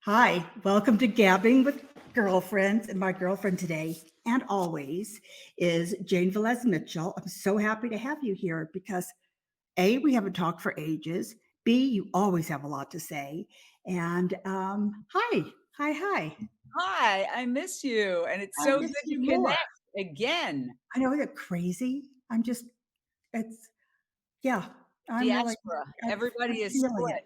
Hi, welcome to Gabbing with Girlfriends. And my girlfriend today and always is Jane Velez-Mitchell. I'm so happy to have you here because A, we haven't talked for ages. B, you always have a lot to say. And hi. Hi, I miss you, and it's I so miss good to you more. connect again. I know you're crazy. It's, yeah, I'm really, Diaspora. I'm Everybody is feeling it. split.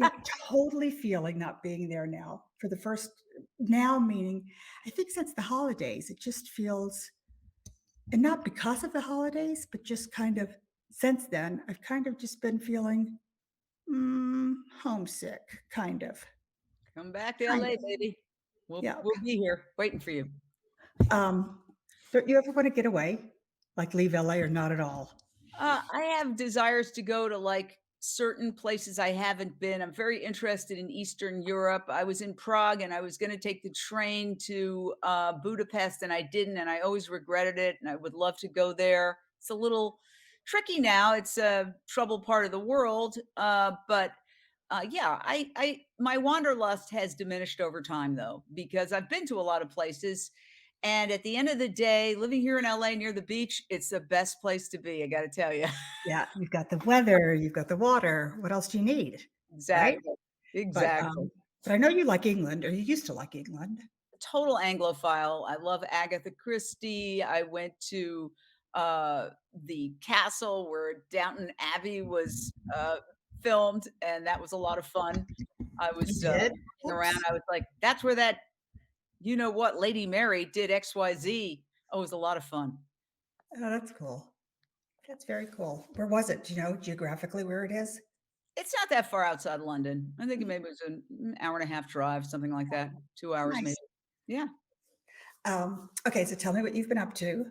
Yeah, totally feeling not being there now for the first now meaning I think since the holidays, it just feels and not because of the holidays, but just kind of since then, I've kind of just been feeling, homesick, kind of, Come back to kind LA, of, baby. We'll yeah. we'll be here waiting for you. Um, don't you ever wanna get away? Like, leave LA or not at all? I have desires to go to, like, certain places I haven't been. I'm very interested in Eastern Europe. I was in Prague, and I was gonna take the train to, Budapest, and I didn't, and I always regretted it, and I would love to go there. It's a little tricky now. It's a troubled part of the world, but yeah, I my wanderlust has diminished over time, though, because I've been to a lot of places, and at the end of the day, living here in LA near the beach, it's the best place to be, I gotta tell you. Yeah, you've got the weather, you've got the water, what else do you need, right? Exactly. But, Exactly. but I know you like England, or you used to like England. Total Anglophile. I love Agatha Christie. I went to, the castle where Downton Abbey was, filmed, and that was a lot of fun. I You was, did? looking around, Oops. I was like, "That's where that you know what, Lady Mary did XYZ." Oh, it was a lot of fun. Oh, that's cool. That's very cool. Where was it? Do you know geographically where it is? It's not that far outside London. I think it maybe was an hour and a half drive, something like that, 2 hours maybe. Nice. Yeah. Okay, so tell me what you've been up to.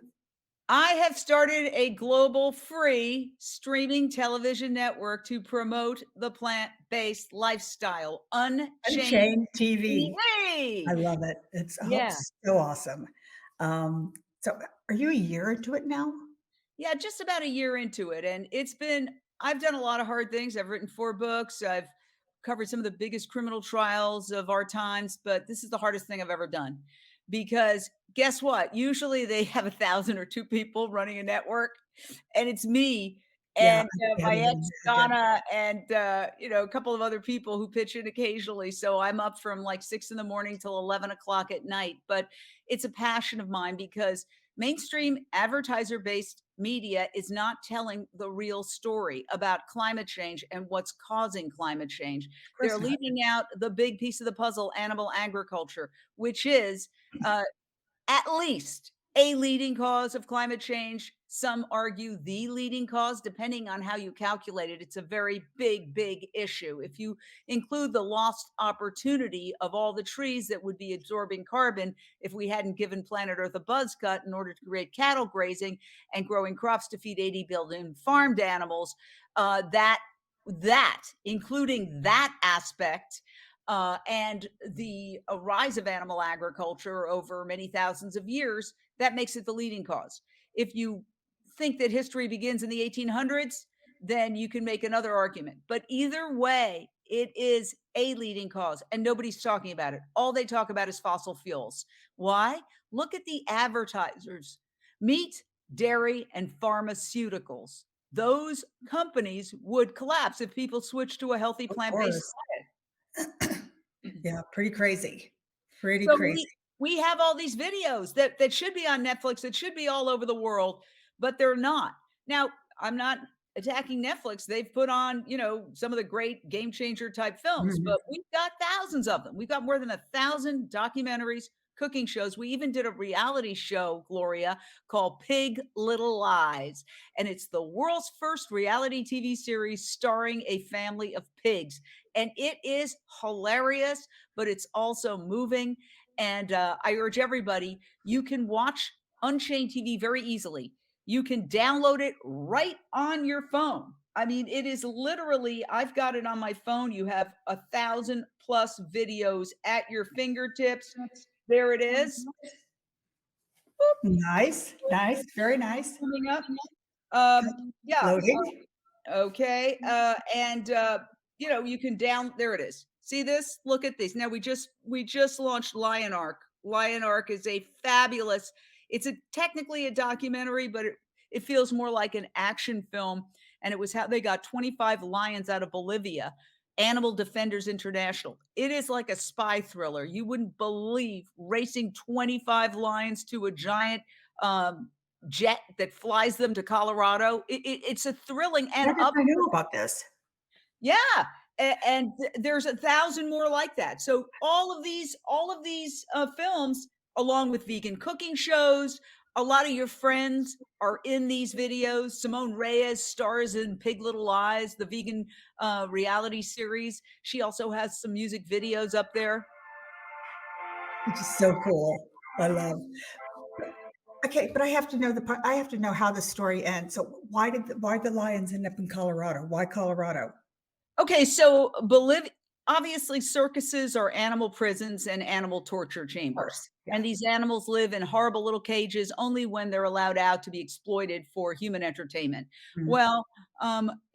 I have started a global free streaming television network to promote the plant-based lifestyle, Unchained Unchained TV. I TV. love it. It's Yeah. so awesome. So are you a year into it now? Yeah, just about a year into it, and I've done a lot of hard things. I've written 4 books. I've covered some of the biggest criminal trials of our times, but this is the hardest thing I've ever done. Because guess what? Usually they have 1,000 or 2 people running a network, and it's me Yeah, and, I my can't even ex, imagine. Donna, and, a couple of other people who pitch in occasionally, so I'm up from, like, 6 in the morning till 11 o'clock at night, but it's a passion of mine because mainstream advertiser-based media is not telling the real story about climate change and what's causing climate change. Of They're course not. leaving out the big piece of the puzzle, animal agriculture, which is, uh, at least a leading cause of climate change. Some argue the leading cause, depending on how you calculate it. It's a very big issue. If you include the lost opportunity of all the trees that would be absorbing carbon if we hadn't given planet Earth a buzz cut in order to create cattle grazing and growing crops to feed 80 billion farmed animals, that including that aspect and the rise of animal agriculture over many thousands of years, that makes it the leading cause. If you think that history begins in the 1800s, then you can make another argument. But either way, it is a leading cause, and nobody's talking about it. All they talk about is fossil fuels. Why? Look at the advertisers: meat, dairy, and pharmaceuticals. Those companies would collapse if people switched to a healthy Of plant based course. diet. Yeah, pretty crazy. Pretty So crazy. we have all these videos that should be on Netflix, that should be all over the world, but they're not. Now, I'm not attacking Netflix. They've put on, some of the great game changer type films, Mhm. but we've got thousands of them. We've got more than 1,000 documentaries, cooking shows. We even did a reality show, Gloria, called Pig Little Lies. And it's the world's first reality TV series starring a family of pigs. And it is hilarious, but it's also moving. And I urge everybody, you can watch Unchained TV very easily. You can download it right on your phone. I mean, it is literally, I've got it on my phone. You have 1,000 plus videos at your fingertips. There it is. Nice, nice, very nice. Coming up. Yeah. Loading. Okay. And, you can there it is. See this? Look at these. Now we just launched Lion Arc. Lion Arc is a fabulous. It's a technically a documentary, but it feels more like an action film. And it was how they got 25 lions out of Bolivia. Animal Defenders International. It is like a spy thriller. You wouldn't believe racing 25 lions to a giant um, jet that flies them to Colorado. It's a thrilling and How did up. I know about this? Yeah, and there's 1,000 more like that. So all of these films, along with vegan cooking shows, a lot of your friends are in these videos. Simone Reyes stars in Pig Little Lies, the vegan reality series. She also has some music videos up there. Which is so cool. I love. Okay, but I have to know the part. I have to know how the story ends. So why the lions end up in Colorado? Why Colorado? Okay, so Bolivia, obviously, circuses are animal prisons and animal torture Of chambers. course. Yeah. And these animals live in horrible little cages only when they're allowed out to be exploited for human entertainment. Mhm. Well,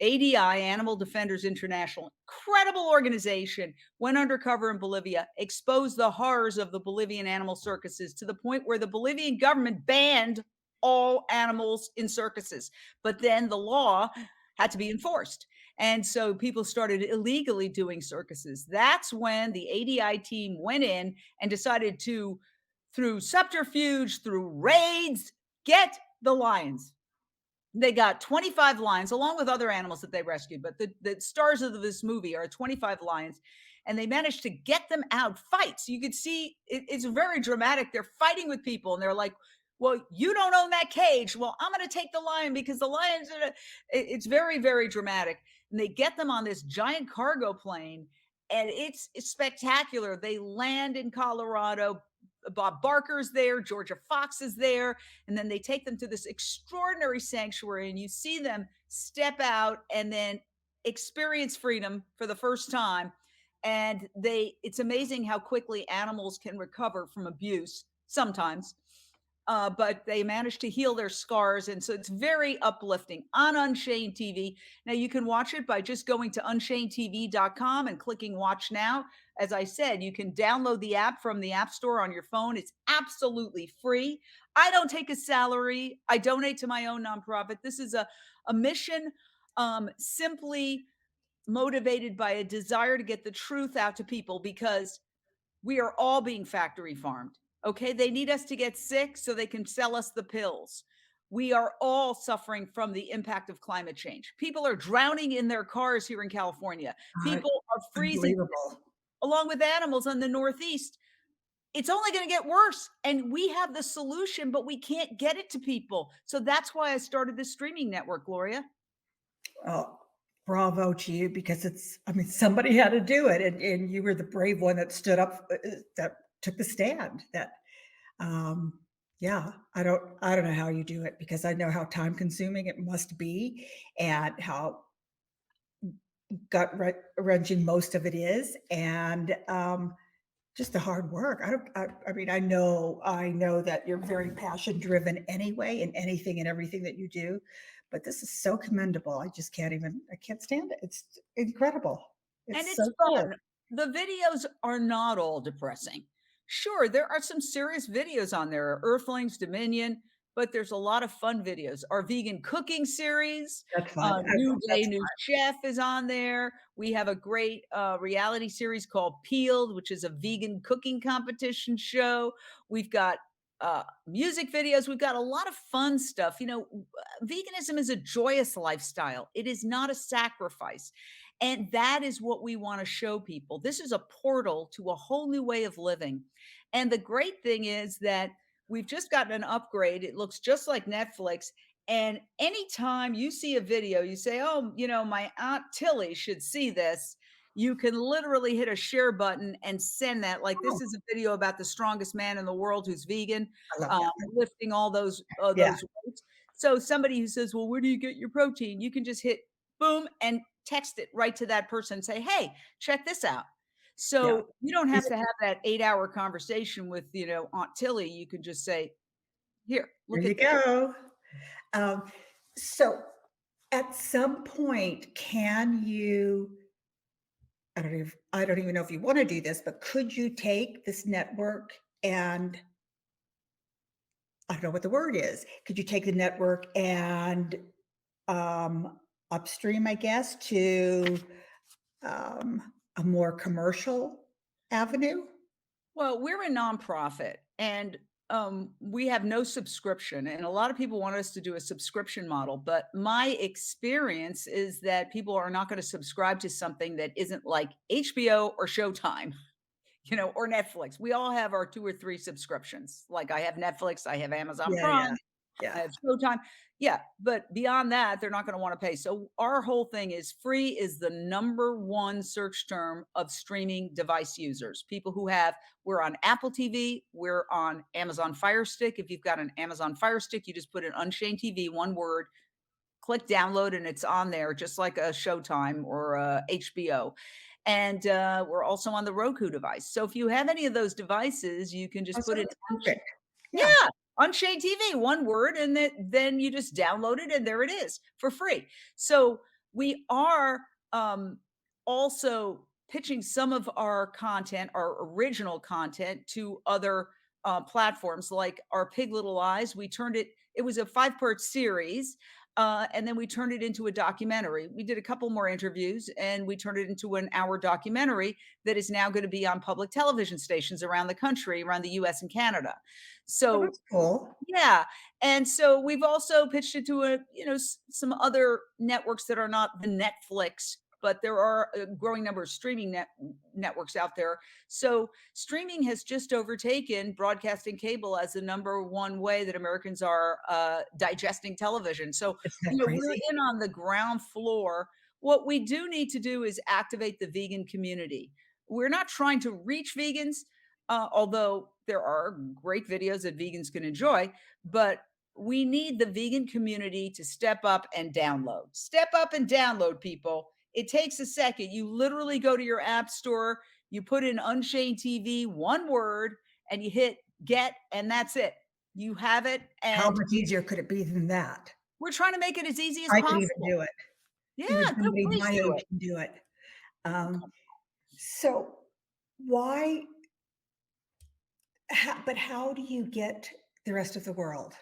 ADI, Animal Defenders International, incredible organization, went undercover in Bolivia, exposed the horrors of the Bolivian animal circuses to the point where the Bolivian government banned all animals in circuses. But then the law had to be enforced. And so people started illegally doing circuses. That's when the ADI team went in and decided to, through subterfuge, through raids, get the lions. They got 25 lions along with other animals that they rescued. But the stars of this movie are 25 lions. And they managed to get them out, fights. You could see it's very dramatic. They're fighting with people and they're like, well, you don't own that cage. Well, I'm going to take the lion because the lion's it's very, very dramatic. And they get them on this giant cargo plane and it's spectacular. They land in Colorado. Bob Barker's there, Georgia Fox is there, and then they take them to this extraordinary sanctuary and you see them step out and then experience freedom for the first time. And it's amazing how quickly animals can recover from abuse sometimes, but they managed to heal their scars. And so it's very uplifting on Unchained TV. Now you can watch it by just going to unchainedtv.com and clicking watch now. As I said, you can download the app from the App Store on your phone. It's absolutely free. I don't take a salary. I donate to my own nonprofit. This is a mission simply motivated by a desire to get the truth out to people because we are all being factory farmed. Okay. They need us to get sick so they can sell us the pills. We are all suffering from the impact of climate change. People are drowning in their cars here in California. Uh, People are freezing Unbelievable. along with animals in the Northeast. It's only going to get worse. And we have the solution, but we can't get it to people. So that's why I started this streaming network, Gloria. Oh, bravo to you because I mean, somebody had to do it, and you were the brave one that stood up, that took the stand. That, um, yeah, I don't know how you do it because I know how time consuming it must be, and how wrenching most of it is, and just the hard work. I mean, I know that you're very passion driven anyway in anything and everything that you do, but this is so commendable. I can't stand it. It's incredible. And It's it's so cool. fun. The videos are not all depressing. Sure, there are some serious videos on there, Earthlings, Dominion, but there's a lot of fun videos. Our vegan cooking series, That's fun. New Day, That's New Chef is on there. We have a great reality series called Peeled, which is a vegan cooking competition show. We've got music videos. We've got a lot of fun stuff. Veganism is a joyous lifestyle, it is not a sacrifice. And that is what we want to show people. This is a portal to a whole new way of living. And the great thing is that we've just gotten an upgrade. It looks just like Netflix. And anytime you see a video, you say, oh, my Aunt Tilly should see this. You can literally hit a share button and send that. Like oh, this is a video about the strongest man in the world who's vegan, I love that. lifting all those Yeah, weights. So somebody who says, well, where do you get your protein? You can just hit boom and text it right to that person and say, hey, check this out. yeah. So you don't Is have it to have that 8-hour conversation with, Aunt Tilly. You can just say, here, There look you at this. go. Um, so at some point, can you I don't even know if you want to do this, but could you take this network and I don't know what the word is. Could you take the network and upstream, I guess, to a more commercial avenue? Well, we're a nonprofit and we have no subscription. And a lot of people want us to do a subscription model. But my experience is that people are not going to subscribe to something that isn't like HBO or Showtime, or Netflix. We all have our 2 or 3 subscriptions. Like I have Netflix, I have Amazon Yeah, Prime, yeah, I yeah. have Showtime. Yeah, but beyond that, they're not gonna wanna pay. So our whole thing is free is the number 1 search term of streaming device users. People who have we're on Apple TV, we're on Amazon Fire Stick. If you've got an Amazon Fire Stick, you just put in Unchained TV, one word, click download, and it's on there just like a Showtime or a HBO. And, we're also on the Roku device. So if you have any of those devices, you can Oh, just so put in that's perfect. Yeah. yeah, Unchained TV, one word, and then you just download it, and there it is for free. So we are also pitching some of our content, our original content, to other platforms, like our Pig Little Lies. We turned it; it was a 5-part series, and then we turned it into a documentary. We did a couple more interviews, and we turned it into an hour documentary that is now going to be on public television stations around the country, around the U.S. and Canada. Oh, So that's cool. yeah, and so we've also pitched it to some other networks that are not the Netflix, but there are a growing number of streaming networks out there. So streaming has just overtaken broadcasting cable as the number one way that Americans are digesting television. So Isn't that we're crazy? in on the ground floor. What we do need to do is activate the vegan community. We're not trying to reach vegans, although there are great videos that vegans can enjoy, but we need the vegan community to step up and download. Step up and download, people. It takes a second. You literally go to your app store, you put in Unchained TV, one word, and you hit get, and that's it. You have it. How And much easier could it be than that? we're trying to make it as easy as I could even possible. do it. Yeah, Even go somebody please my do age it. can do it. Oh, Um, come so why but how do you get the rest of the world?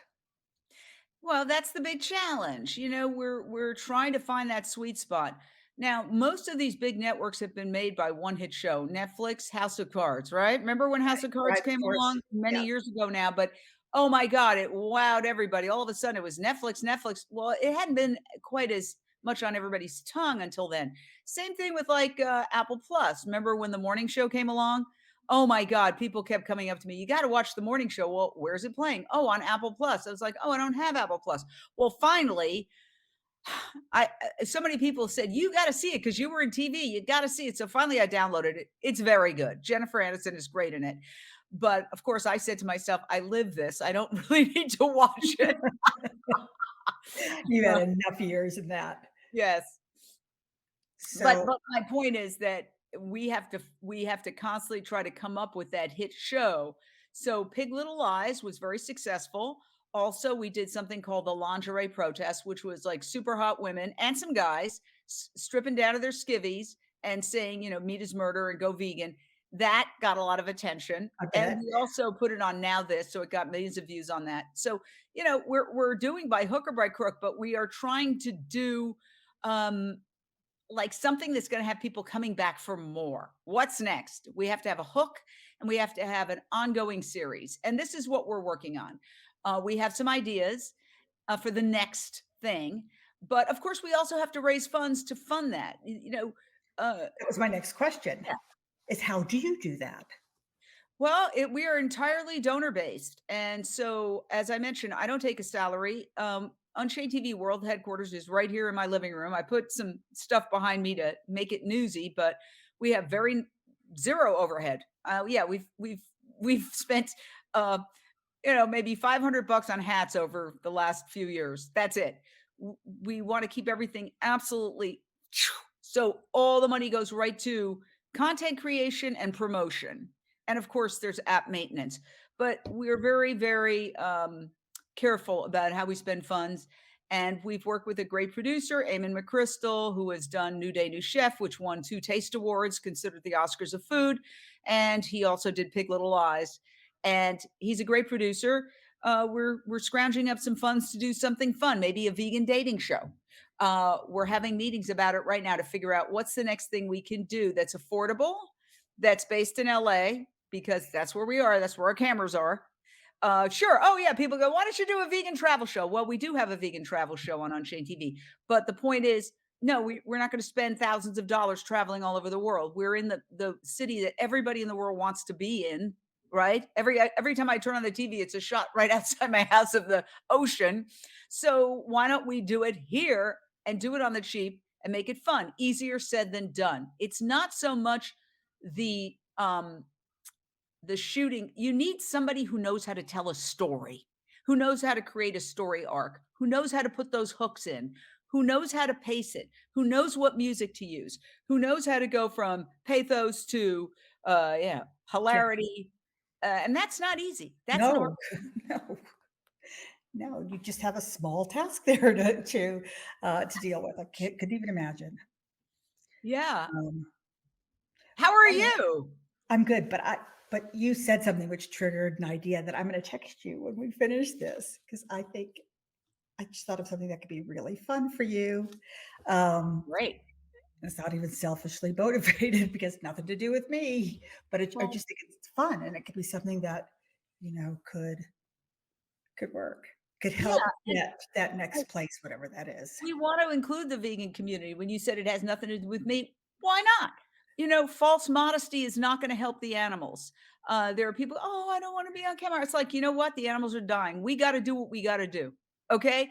Well, that's the big challenge. We're trying to find that sweet spot. Now, most of these big networks have been made by one hit show, Netflix, House of Cards, right? Remember when House of Cards Right, of came course. along many Yeah. years ago now, but oh my God, it wowed everybody. All of a sudden it was Netflix, Netflix. Well, it hadn't been quite as much on everybody's tongue until then. Same thing with like Apple Plus. Remember when the morning show came along? Oh my God, people kept coming up to me. You got to watch the morning show. Well, where's it playing? Oh, on Apple Plus. I was like, oh, I don't have Apple Plus. Well, finally, so many people said you got to see it because you were in TV. You got to see it. So finally, I downloaded it. It's very good. Jennifer Aniston is great in it. But of course, I said to myself, I live this. I don't really need to watch it. You've Uh, had enough years in that. yes. But So but my point is that we have to constantly try to come up with that hit show. So Pig Little Lies was very successful. Also, we did something called the lingerie protest, which was like super hot women and some guys stripping down to their skivvies and saying, meat is murder and go vegan. That got a lot of attention. I And bet. we also put it on Now This, so it got millions of views on that. So, we're doing by hook or by crook, but we are trying to do um like something that's going to have people coming back for more. What's next? We have to have a hook and we have to have an ongoing series. And this is what we're working on. We have some ideas for the next thing. But of course, we also have to raise funds to fund that. Uh, That was my next question, yeah. is how do you do that? Well, we are entirely donor based. And so, as I mentioned, I don't take a salary. Unchained TV World Headquarters is right here in my living room. I put some stuff behind me to make it newsy, but we have very zero overhead. Yeah, we've spent maybe $500 on hats over the last few years. That's it. We want to keep everything absolutely so all the money goes right to content creation and promotion. And of course, there's app maintenance, but we're very, very careful about how we spend funds. And we've worked with a great producer, Eamon McChrystal, who has done New Day, New Chef, which won 2 Taste Awards, considered the Oscars of food. And he also did Pig Little Lies. And he's a great producer. We're scrounging up some funds to do something fun, maybe a vegan dating show. We're having meetings about it right now to figure out what's the next thing we can do that's affordable, that's based in LA, because that's where we are, that's where our cameras are. Sure. Oh, yeah. People go, why don't you do a vegan travel show? Well, we do have a vegan travel show on Unchained TV. But the point is, no, we're not going to spend thousands of dollars traveling all over the world. We're in the city that everybody in the world wants to be in, right? Every time I turn on the TV, it's a shot right outside my house of the ocean. So why don't we do it here and do it on the cheap and make it fun? Easier said than done. It's not so much the shooting. You need somebody who knows how to tell a story, who knows how to create a story arc, who knows how to put those hooks in, who knows how to pace it, who knows what music to use, who knows how to go from pathos to yeah, Yeah. hilarity. And that's not easy. That's an art. No, no, no. You just have a small task there to deal with. Couldn't even imagine. Yeah. Um, How are I you? I'm good, but you said something which triggered an idea that I'm going to text you when we finish this because I just thought of something that could be really fun for you. Um, Great. it's not even selfishly motivated because nothing to do with me, but I Well, just think it's fun and it could be something that could work, could yeah. help And get that next place, whatever that is. we want to include the vegan community. When you said it has nothing to do with me, why not? False modesty is not going to help the animals. There are people, oh, I don't want to be on camera. It's like, you know what? The animals are dying. We got to do what we got to do. Okay.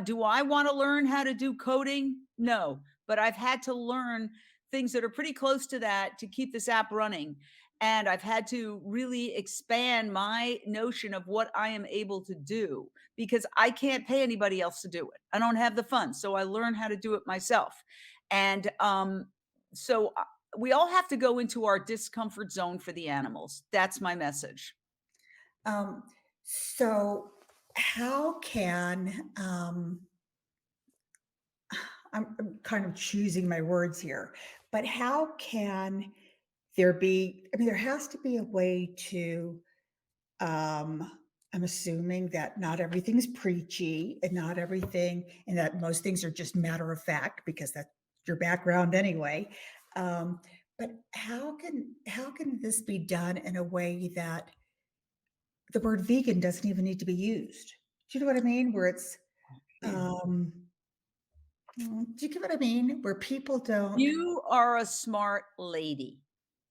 Do I want to learn how to do coding? No, but I've had to learn things that are pretty close to that to keep this app running. And I've had to really expand my notion of what I am able to do because I can't pay anybody else to do it. I don't have the funds. So I learn how to do it myself. And so we all have to go into our discomfort zone for the animals. That's my message. Um, so how can I'm kind of choosing my words here, but how can there be? I mean, there has to be a way to. I'm assuming that not everything's preachy and not everything, and that most things are just matter of fact because that's your background anyway. Um, but how can this be done in a way that the word vegan doesn't even need to be used? Do you know what I mean? Where it's um, do you get what I mean? Where people don't. You are a smart lady.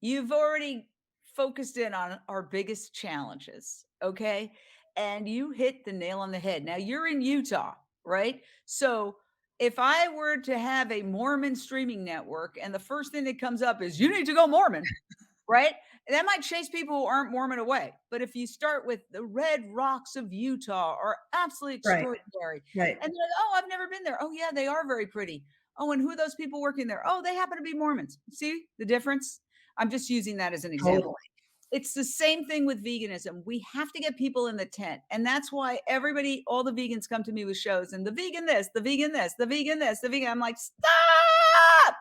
You've already focused in on our biggest challenges, okay? And you hit the nail on the head. Now you're in Utah, right? So if I were to have a Mormon streaming network and the first thing that comes up is you need to go Mormon, right? That might chase people who aren't Mormon away. But if you start with the red rocks of Utah are absolutely Right, extraordinary, right. and they're like, oh, I've never been there. Oh, yeah, they are very pretty. Oh, and who are those people working there? Oh, they happen to be Mormons. See the difference? I'm just using that as an example. Totally. It's the same thing with veganism. We have to get people in the tent. And that's why everybody, all the vegans come to me with shows and the vegan this, the vegan this, the vegan this, the vegan. I'm like, stop.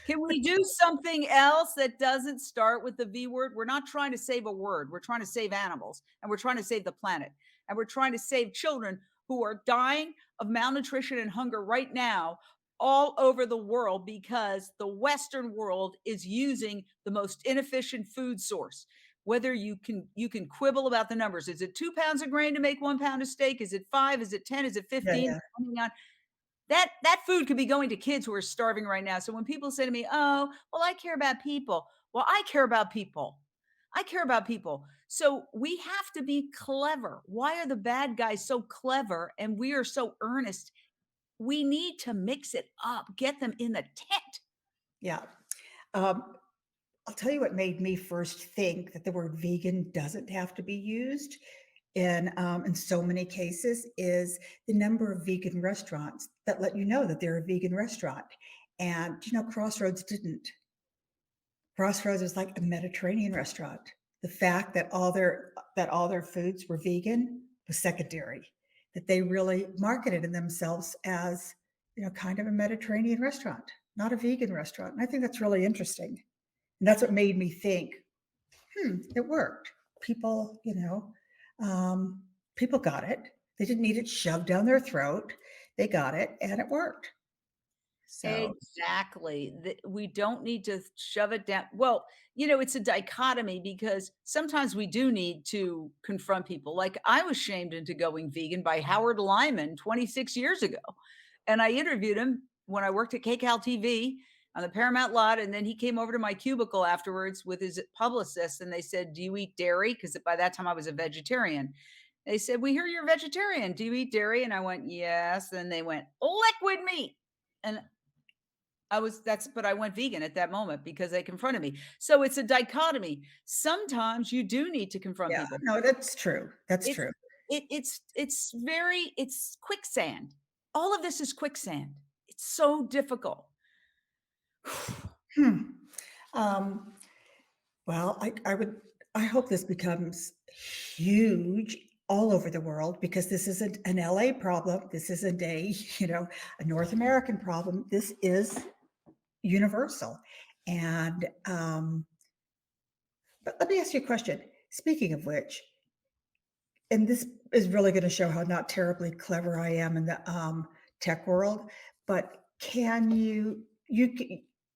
Can we do something else that doesn't start with the V word? We're not trying to save a word. We're trying to save animals and we're trying to save the planet and we're trying to save children who are dying of malnutrition and hunger right now all over the world because the Western world is using the most inefficient food source. Whether you can quibble about the numbers. Is it 2 pounds of grain to make 1 pound of steak? Is it 5? Is it 10? Is it Yeah, 15? yeah. Depending on that food could be going to kids who are starving right now. So when people say to me, "Oh, well, I care about people." Well, I care about people. I care about people. So we have to be clever. Why are the bad guys so clever and we are so earnest? We need to mix it up, get them in the tent. Yeah. Um, I'll tell you what made me first think that the word vegan doesn't have to be used in so many cases is the number of vegan restaurants that let you know that they're a vegan restaurant. And Crossroads didn't. Crossroads was like a Mediterranean restaurant. The fact that all their foods were vegan was secondary. that they really marketed themselves as, kind of a Mediterranean restaurant, not a vegan restaurant. And I think that's really interesting. And that's what made me think, it worked. People, people got it. They didn't need it shoved down their throat. They got it and it worked. So, Exactly. We don't need to shove it down. Well, it's a dichotomy because sometimes we do need to confront people. Like I was shamed into going vegan by Howard Lyman 26 years ago. And I interviewed him when I worked at KCAL TV on the Paramount lot. And then he came over to my cubicle afterwards with his publicist and they said, "Do you eat dairy?" Because by that time I was a vegetarian. They said, "We hear you're a vegetarian. Do you eat dairy?" And I went, "Yes." And they went, "Liquid meat." And but I went vegan at that moment because they confronted me. So it's a dichotomy. Sometimes you do need to confront yeah, people. no, that's true. That's It's true. it's quicksand. All of this is quicksand. It's so difficult. Hmm. Um, well, I hope this becomes huge all over the world because this isn't an LA problem. This isn't a North American problem. This is universal. And but let me ask you a question. Speaking of which, and this is really going to show how not terribly clever I am in the tech world, but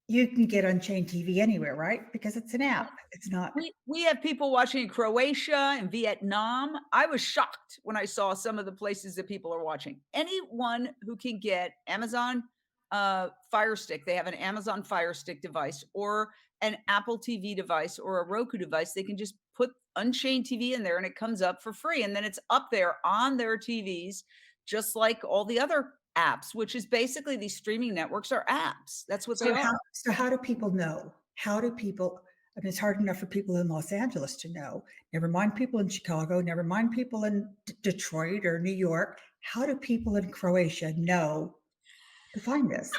you can get Unchained TV anywhere, right? Because it's an app. It's not. We have people watching in Croatia and Vietnam. I was shocked when I saw some of the places that people are watching. Anyone who can get Amazon Fire Stick, they have an Amazon Fire Stick device or an Apple TV device or a Roku device, they can just put Unchained TV in there and it comes up for free. And then it's up there on their TVs, just like all the other apps, which is basically these streaming networks are apps. That's what they are. So how do people know? How do people? I mean, it's hard enough for people in Los Angeles to know. Never mind people in Chicago. Never mind people in Detroit or New York. How do people in Croatia know to find this?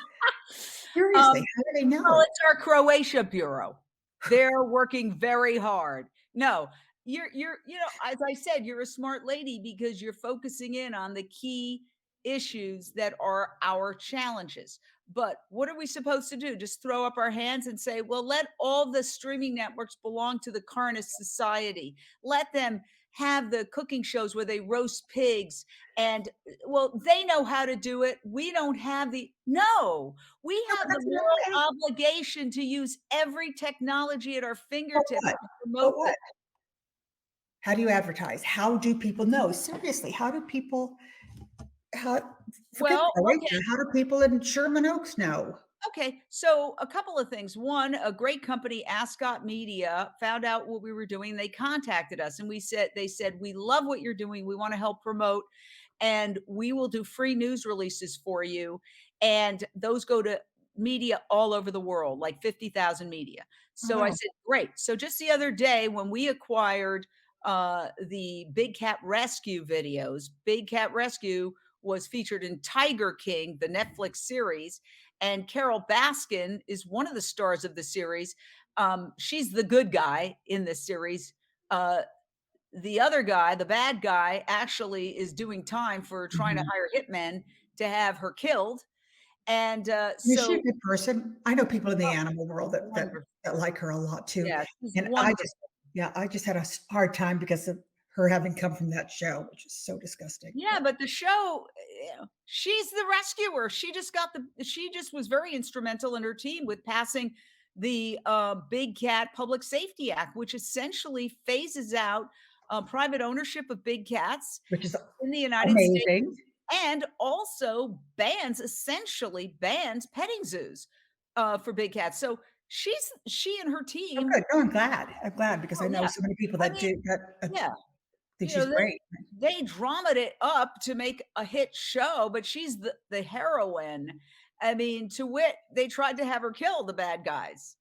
Seriously, how do they Well, know? it's our Croatia bureau. They're working very hard. No, as I said, you're a smart lady because you're focusing in on the key issues that are our challenges. But what are we supposed to do? Just throw up our hands and say, well, let all the streaming networks belong to the carnist society. Let them have the cooking shows where they roast pigs and well, they know how to do it. We don't have no, we No, have but the that's moral obligation to use every technology at our but fingertips what? to But promote what? this. How do you advertise? How do people know? Seriously, how do people? How forget Well, Croatia? How do people in Sherman Oaks know? okay. So a couple of things. One, a great company, Ascot Media, found out what we were doing. They contacted us and they said, we love what you're doing. We want to help promote and we will do free news releases for you. And those go to media all over the world, like 50,000 media. Oh, So I wow. said, great. So just the other day when we acquired the Big Cat Rescue videos, Big Cat Rescue was featured in Tiger King, the Netflix series. And Carole Baskin is one of the stars of the series. She's the good guy in this series. The other guy, the bad guy, actually is doing time for trying to Mhm. hire hitmen to have her killed. And Is she a so good person? I know people in the oh, animal world wonderful. that like her a lot too, Yeah, she's and wonderful. I just had a hard time because of her having come from that show, which is so disgusting, Yeah, but but the show, she's the rescuer. She just was very instrumental in her team with passing the Big Cat Public Safety Act, which essentially phases out private ownership of big cats which is in the United States amazing. and also essentially bans petting zoos for big cats. So she and her Oh, team, good. No, I'm glad. I'm glad because I oh know yeah, so many people I that mean, do that yeah, think you know, she's great. they dramaed it up to make a hit show, but she's the heroine. I mean, to wit, they tried to have her kill the bad guys.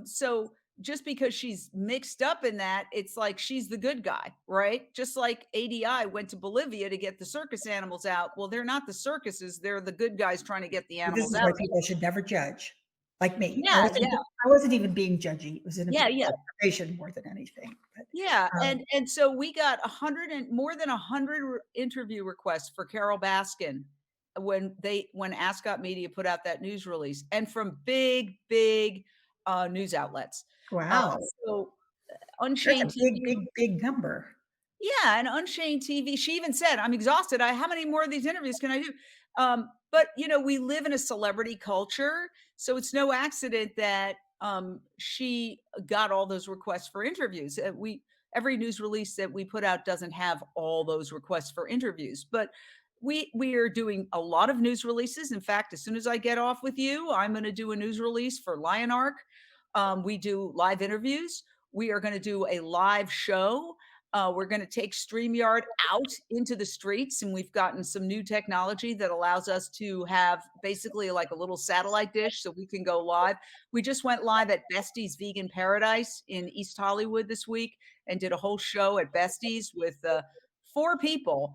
So just because she's mixed up in that, it's like she's the good guy, right? Just like ADI went to Bolivia to get the circus animals out. Well, they're not the circuses, they're the good guys trying to get the But this animals is out. why people should never judge. like me. Yeah, yeah, I wasn't even being judgy. It was an yeah, yeah. observation more than anything. But, Yeah, um, and so we got 100 and more than 100 interview requests for Carole Baskin when Ascot Media put out that news release, and from big, news outlets. Uh, wow, so that's Unchained a big, TV. big, big number. Yeah, and Unchained TV, she even said, "I'm exhausted. How many more of these interviews can I do?" But, we live in a celebrity culture, so it's no accident that, she got all those requests for interviews. We Every news release that we put out doesn't have all those requests for interviews, but we are doing a lot of news releases. In fact, as soon as I get off with you, I'm gonna do a news release for Lion Arc. We do live interviews. We are gonna do a live show. We're going to take StreamYard out into the streets, and we've gotten some new technology that allows us to have basically like a little satellite dish so we can go live. We just went live at Bestie's Vegan Paradise in East Hollywood this week and did a whole show at Bestie's with four people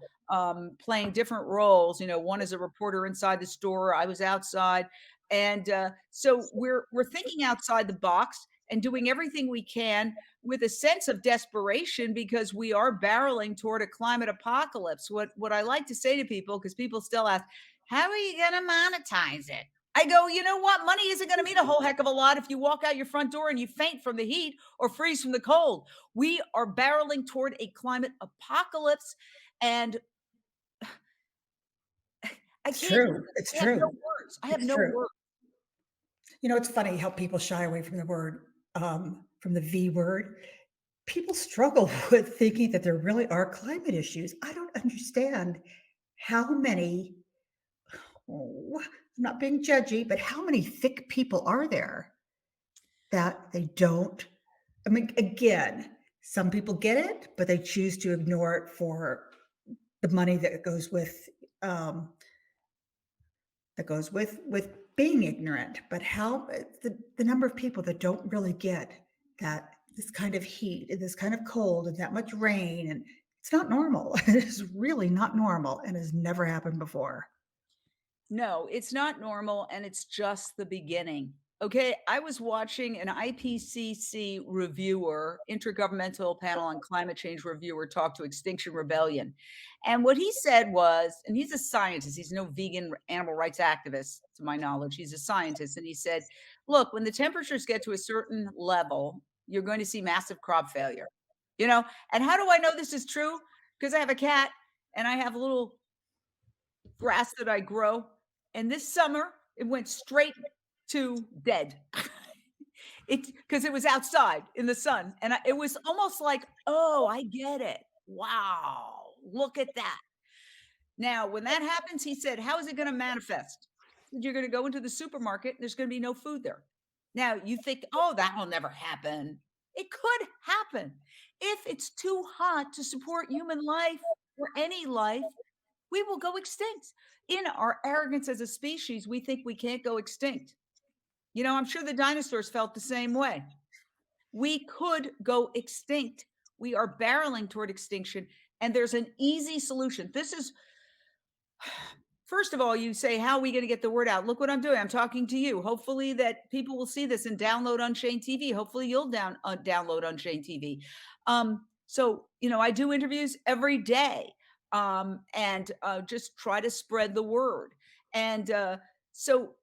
playing different roles. One is a reporter inside the store. I was outside, and so we're thinking outside the box and doing everything we can with a sense of desperation because we are barreling toward a climate apocalypse. What I like to say to people, because people still ask, how are you going to monetize it? I go, you know what? Money isn't going to mean a whole heck of a lot if you walk out your front door and you faint from the heat or freeze from the cold. We are barreling toward a climate apocalypse, and I It's can't true. even, It's I have no true. words. I have It's no true. words. It's funny how people shy away from the word, from the V word. People struggle with thinking that there really are climate issues. I don't understand how many, oh, I'm not being judgy, but how many thick people are there that they don't? I mean, again, some people get it, but they choose to ignore it for the money that goes um, with being ignorant. But how the number of people that don't really get that this kind of heat and this kind of cold and that much rain, and it's not normal. It is really not normal and has never happened before. No, it's not normal, and it's just the beginning. Okay, I was watching an IPCC reviewer, Intergovernmental Panel on Climate Change reviewer, talk to Extinction Rebellion. And what he said was, and he's a scientist, he's no vegan animal rights activist, to my knowledge. He's a scientist. And he said, look, when the temperatures get to a certain level, you're going to see massive crop failure. You know, and how do I know this is true? Because I have a cat and I have a little grass that I grow. And this summer, it went straight to dead. Because it was outside in the sun. And it was almost like, oh, I get it. Wow. Look at that. Now, when that happens, he said, how is it going to manifest? He said, you're going to go into the supermarket and there's going to be no food there. Now, you think, oh, that will never happen. It could happen. If it's too hot to support human life or any life, we will go extinct. In our arrogance as a species, we think we can't go extinct. I'm sure the dinosaurs felt the same way. We could go extinct. We are barreling toward extinction, and there's an easy solution. This is, first of all, you say, how are we going to get the word out? Look what I'm doing. I'm talking to you. Hopefully that people will see this and download Unchained TV. Hopefully you'll download Unchained TV. I do interviews every day, and just try to spread the word. And so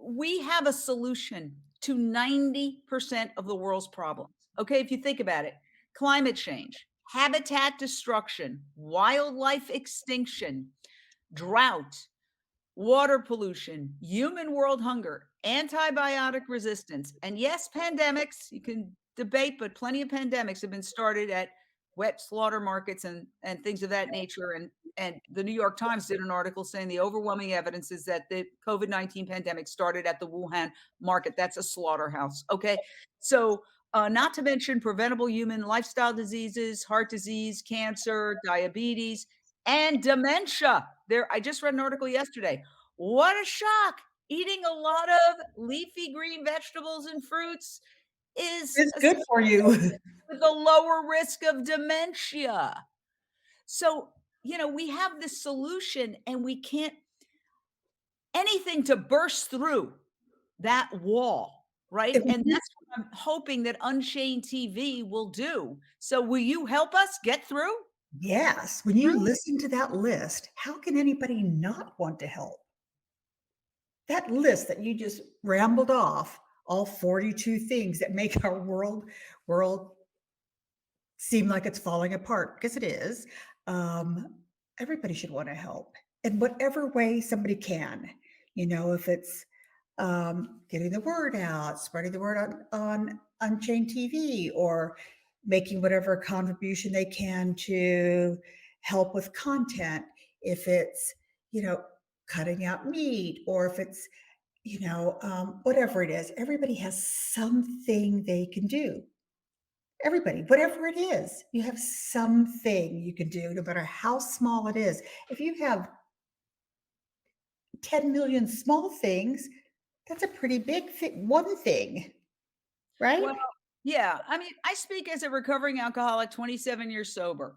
we have a solution to 90% of the world's problems. Okay, if you think about it, climate change, habitat destruction, wildlife extinction, drought, water pollution, human world hunger, antibiotic resistance, and yes, pandemics. You can debate, but plenty of pandemics have been started at wet slaughter markets and things of that nature. And the New York Times did an article saying the overwhelming evidence is that the COVID-19 pandemic started at the Wuhan market. That's a slaughterhouse. Okay. So, not to mention preventable human lifestyle diseases, heart disease, cancer, diabetes, and dementia. I just read an article yesterday. What a shock. Eating a lot of leafy green vegetables and fruits is It's good for you. with a lower risk of dementia. So, we have this solution and we can't anything to burst through. that wall, right? It would And be that's what I'm hoping that Unchained TV will do. So will you help us get through? yes, when you Through? listen to that list, how can anybody not want to help? That list that you just rambled off, all 42 things that make our world seem like it's falling apart, because it is. Um, Everybody should wanna help in whatever way somebody can. If it's, getting the word out, spreading the word on Unchained TV, or making whatever contribution they can to help with content. If it's, you know, cutting out meat, or if it's, whatever it is, everybody has something they can do. Everybody, whatever it is, you have something you can do, no matter how small it is. If you have 10 million small things, that's a pretty big one thing, right? Well, yeah. I mean, I speak as a recovering alcoholic, 27 years sober.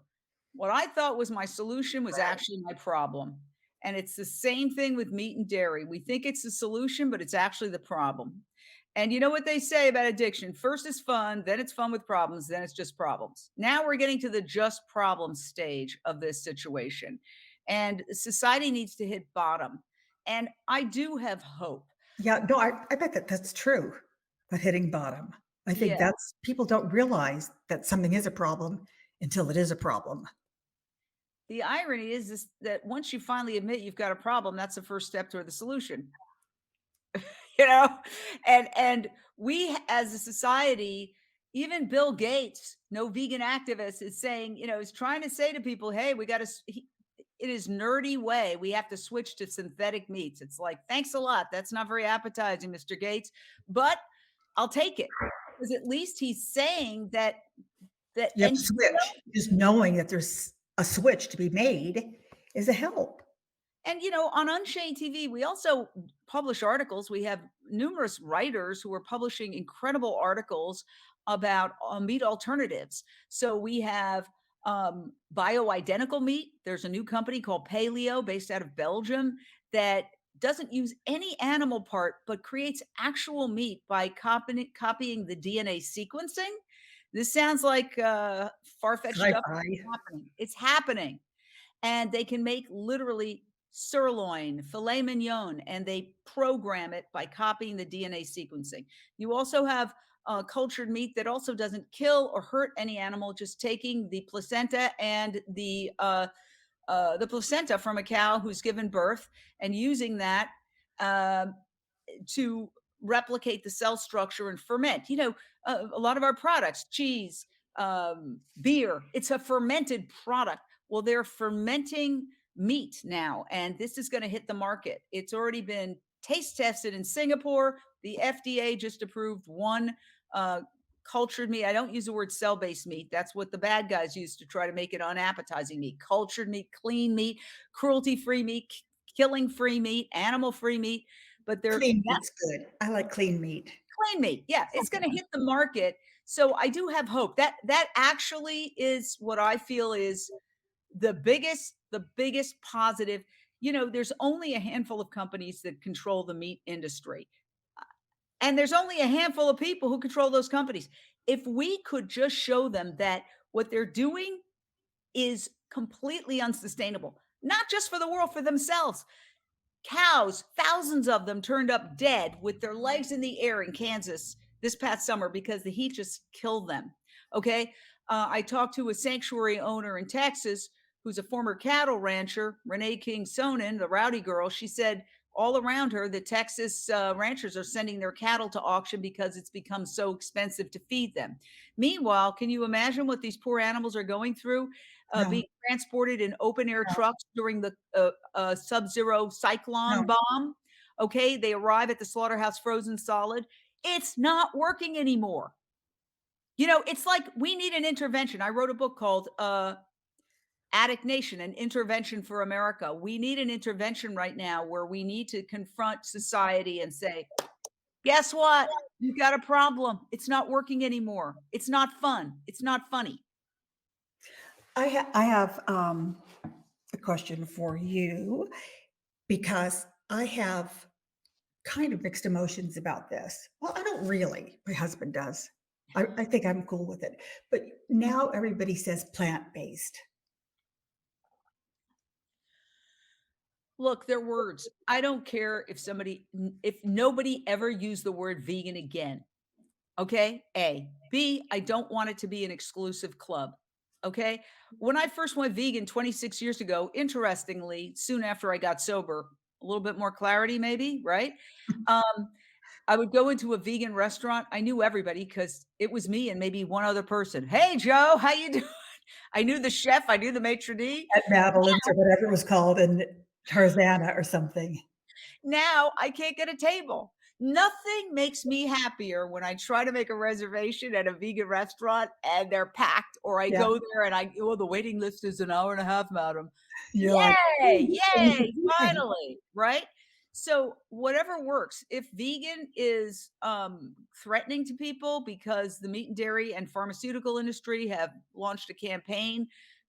What I thought was my solution was Right. actually my problem. And it's the same thing with meat and dairy. We think it's the solution, but it's actually the problem. And you know what they say about addiction? First it's fun, then it's fun with problems, then it's just problems. Now we're getting to the just problem stage of this situation. And society needs to hit bottom. And I do have hope. Yeah, no, I bet that that's true, but hitting bottom. I think Yeah. that's people don't realize that something is a problem until it is a problem. The irony is that once you finally admit you've got a problem, that's the first step toward the solution, you know? And we as a society, even Bill Gates, no vegan activist, is saying, is trying to say to people, hey, we got to, in his nerdy way, we have to switch to synthetic meats. It's like, thanks a lot. That's not very appetizing, Mr. Gates, but I'll take it. Because at least he's saying that You have to and switch. Just knowing that there's a switch to be made is a help. And on Unchained TV, we also publish articles. We have numerous writers who are publishing incredible articles about meat alternatives. So we have bioidentical meat. There's a new company called Paleo based out of Belgium that doesn't use any animal part, but creates actual meat by copying the DNA sequencing. This sounds like far-fetched stuff. Sci-fi. It's happening. It's happening, and they can make literally sirloin, filet mignon, and they program it by copying the DNA sequencing. You also have cultured meat that also doesn't kill or hurt any animal, just taking the placenta and the placenta from a cow who's given birth and using that uh, to replicate the cell structure and ferment. A lot of our products, cheese, beer, it's a fermented product. Well, they're fermenting meat now, and this is going to hit the market. It's already been taste tested in Singapore. The FDA just approved one uh, cultured meat. I don't use the word cell based meat. That's what the bad guys use to try to make it unappetizing meat. Cultured meat, clean meat, cruelty free meat, killing free meat, animal free meat. But they're Clean meat's good. I like clean meat. plain meat. Yeah, it's gonna hit the market. So I do have hope. That actually is what I feel is the biggest positive. There's only a handful of companies that control the meat industry. And there's only a handful of people who control those companies. If we could just show them that what they're doing is completely unsustainable, not just for the world, for themselves. Cows, thousands of them turned up dead with their legs in the air in Kansas this past summer because the heat just killed them. Okay. I talked to a sanctuary owner in Texas who's a former cattle rancher, Renee King Sonnen, the rowdy girl. She said all around her, the Texas ranchers are sending their cattle to auction because it's become so expensive to feed them. Meanwhile, can you imagine what these poor animals are going through? No, Being transported in open air no, trucks during the sub-zero cyclone no. bomb. Okay, they arrive at the slaughterhouse frozen solid. It's not working anymore. It's like we need an intervention. I wrote a book called Addict Nation, an intervention for America. We need an intervention right now where we need to confront society and say, guess what? You've got a problem. It's not working anymore. It's not fun. It's not funny. I have a question for you, because I have kind of mixed emotions about this. Well, I don't really. My husband does. I think I'm cool with it. But now everybody says plant-based. Look, they're words. I don't care if if nobody ever used the word vegan again. Okay. A. B. I don't want it to be an exclusive club. Okay. When I first went vegan 26 years ago, interestingly, soon after I got sober, a little bit more clarity, maybe, right? Um, I would go into a vegan restaurant. I knew everybody because it was me and maybe one other person. Hey, Joe, how you doing? I knew the chef. I knew the maitre d'. At Madeline's or whatever it was called in Tarzana or something. Now I can't get a table. Nothing makes me happier when I try to make a reservation at a vegan restaurant and they're packed, or I Yeah, go there and oh, the waiting list is an hour and a half, madam. you're like, Yay, "Ooh, yay, finally, right? So whatever works. If vegan is threatening to people because the meat and dairy and pharmaceutical industry have launched a campaign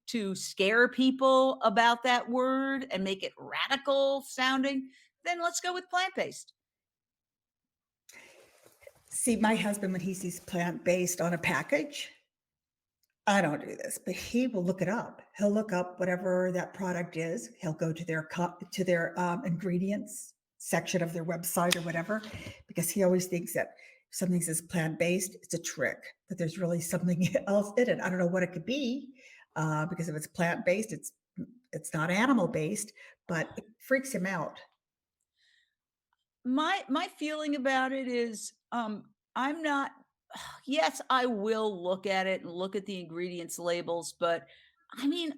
to scare people about that word and make it radical sounding, then let's go with plant-based. see, my husband, when he sees plant-based on a package, I don't do this, but he will look it up. He'll look up whatever that product is. He'll go to their ingredients section of their website or whatever, because he always thinks that if something says plant-based, it's a trick, that there's really something else in it. I don't know what it could be, because if it's plant-based, it's not animal-based, but it freaks him out. My feeling about it is, I'm not yes, I will look at it and look at the ingredients labels, but I mean,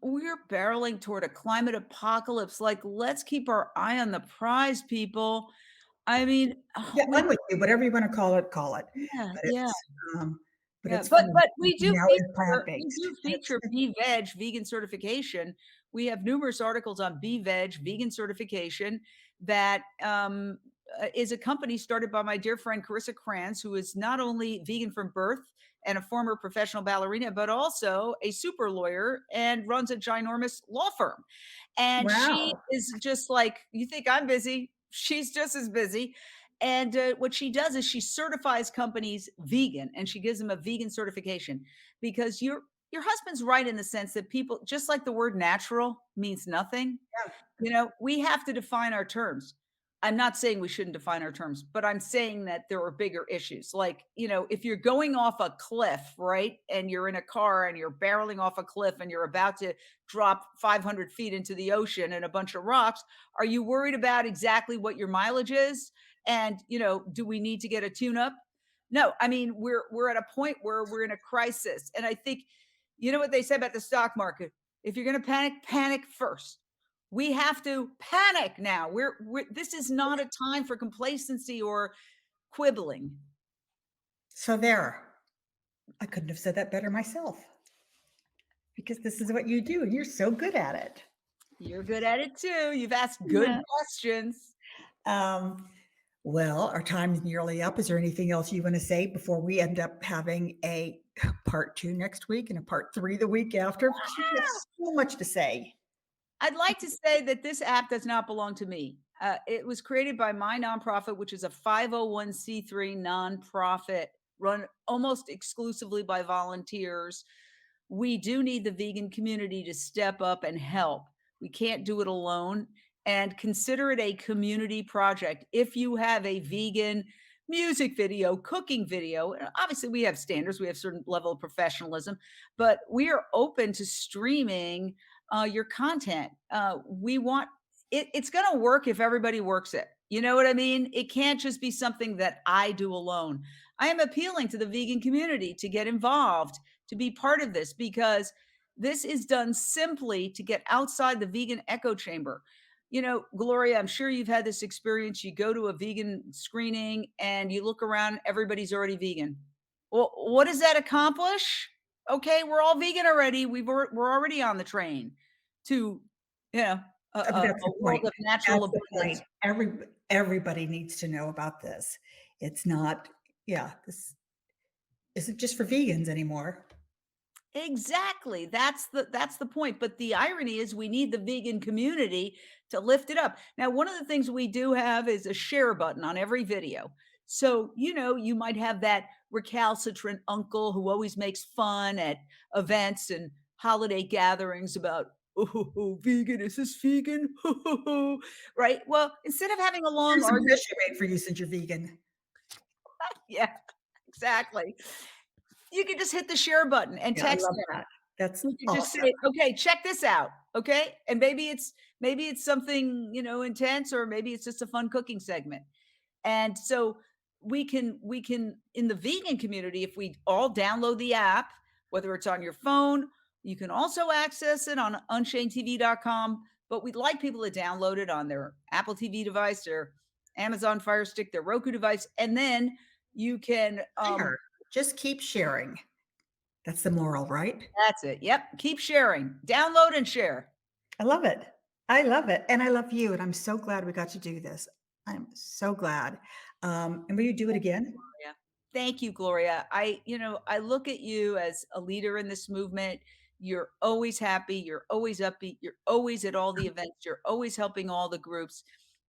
we're barreling toward a climate apocalypse. Like, let's keep our eye on the prize, people. I mean, Yeah, we I'm with you. Whatever you want to call it. yeah, But yeah. um, Yeah, it's but funny. but Now it's we plant-based. do And it's feature Be Veg vegan certification. We have numerous articles on Be Veg vegan certification that is a company started by my dear friend Carissa Kranz, who is not only vegan from birth and a former professional ballerina, but also a super lawyer and runs a ginormous law firm. And she wow. is just like, you think I'm busy? She's just as busy. And what she does is she certifies companies vegan, and she gives them a vegan certification because your husband's right in the sense that people, just like the word natural means nothing, Yeah. we have to define our terms. I'm not saying we shouldn't define our terms, but I'm saying that there are bigger issues. Like, if you're going off a cliff, right? And you're in a car and you're barreling off a cliff and you're about to drop 500 feet into the ocean and a bunch of rocks, are you worried about exactly what your mileage is? And, do we need to get a tune up? No, I mean, we're at a point where we're in a crisis. And I think, you know what they say about the stock market? If you're going to panic, panic first. We have to panic now. This is not a time for complacency or quibbling. So there. I couldn't have said that better myself, because this is what you do and you're so good at it. You're good at it too. You've asked good Yeah. questions. Um, well, our time is nearly up. Is there anything else you want to say before we end up having a part 2 next week and a part 3 the week after? Because we have so much to say. I'd like to say that this app does not belong to me. It was created by my nonprofit, which is a 501c3 nonprofit run almost exclusively by volunteers. We do need the vegan community to step up and help. We can't do it alone. And consider it a community project. If you have a vegan music video, cooking video, and obviously we have standards, we have certain level of professionalism, but we are open to streaming your content. We want it's going to work if everybody works it. You know what I mean? It can't just be something that I do alone. I am appealing to the vegan community to get involved, to be part of this, because this is done simply to get outside the vegan echo chamber. Gloria, I'm sure you've had this experience. You go to a vegan screening and you look around, everybody's already vegan. Well, what does that accomplish? Okay, we're all vegan already. We're already on the train to, That's a the world point. of natural That's the abundance. point. Everybody needs to know about this. It's not, yeah, this isn't just for vegans anymore. Exactly. That's the point. But the irony is we need the vegan community to lift it up. Now, one of the things we do have is a share button on every video. So, you might have that recalcitrant uncle who always makes fun at events and holiday gatherings about, oh, vegan, is this vegan? Right? Well, instead of having a long Here's some argument, fish I made for you since you're vegan. yeah, exactly. You can just hit the share button and Yeah, I text love that. That's you could just awesome. say, "Okay, check this out." Okay? And maybe it's something, intense, or maybe it's just a fun cooking segment. And so we can in the vegan community, if we all download the app, whether it's on your phone, you can also access it on unchainedtv.com, but we'd like people to download it on their Apple TV device, their Amazon Fire Stick, their Roku device, and then you can Share. Just keep sharing. That's the moral, right? that's it. Yep, keep sharing. Download and share. I love it. I love it. And I love you. And I'm so glad we got to do this. I'm so glad. And will you do it again? Yeah. Thank you, Gloria. I look at you as a leader in this movement. You're always happy, you're always upbeat, you're always at all the events, you're always helping all the groups,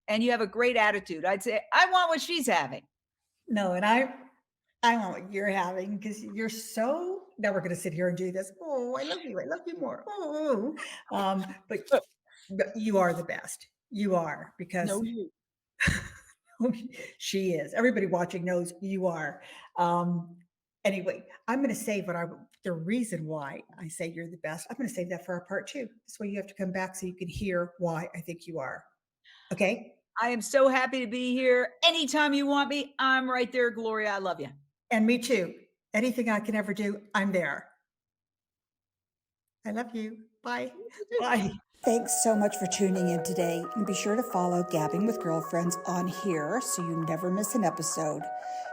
and you have a great attitude. I'd say, I want what she's having. No, and I want what you're having because you're so now we're gonna sit here and do this. Oh, I love you. I love you more. Oh, but you are the best. You are because No, you. she is. Everybody watching knows you are. Um, anyway, I'm going to save the reason why I say you're the best. I'm going to save that for our part two. This way you have to come back so you can hear why I think you are. Okay. I am so happy to be here. Anytime you want me, I'm right there, Gloria. I love you. And me too. Anything I can ever do, I'm there. I love you. Bye. Bye. Thanks so much for tuning in today. And be sure to follow Gabbing with Girlfriends on here so you never miss an episode.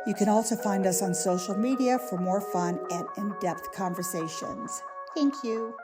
You can also find us on social media for more fun and in-depth conversations. Thank you.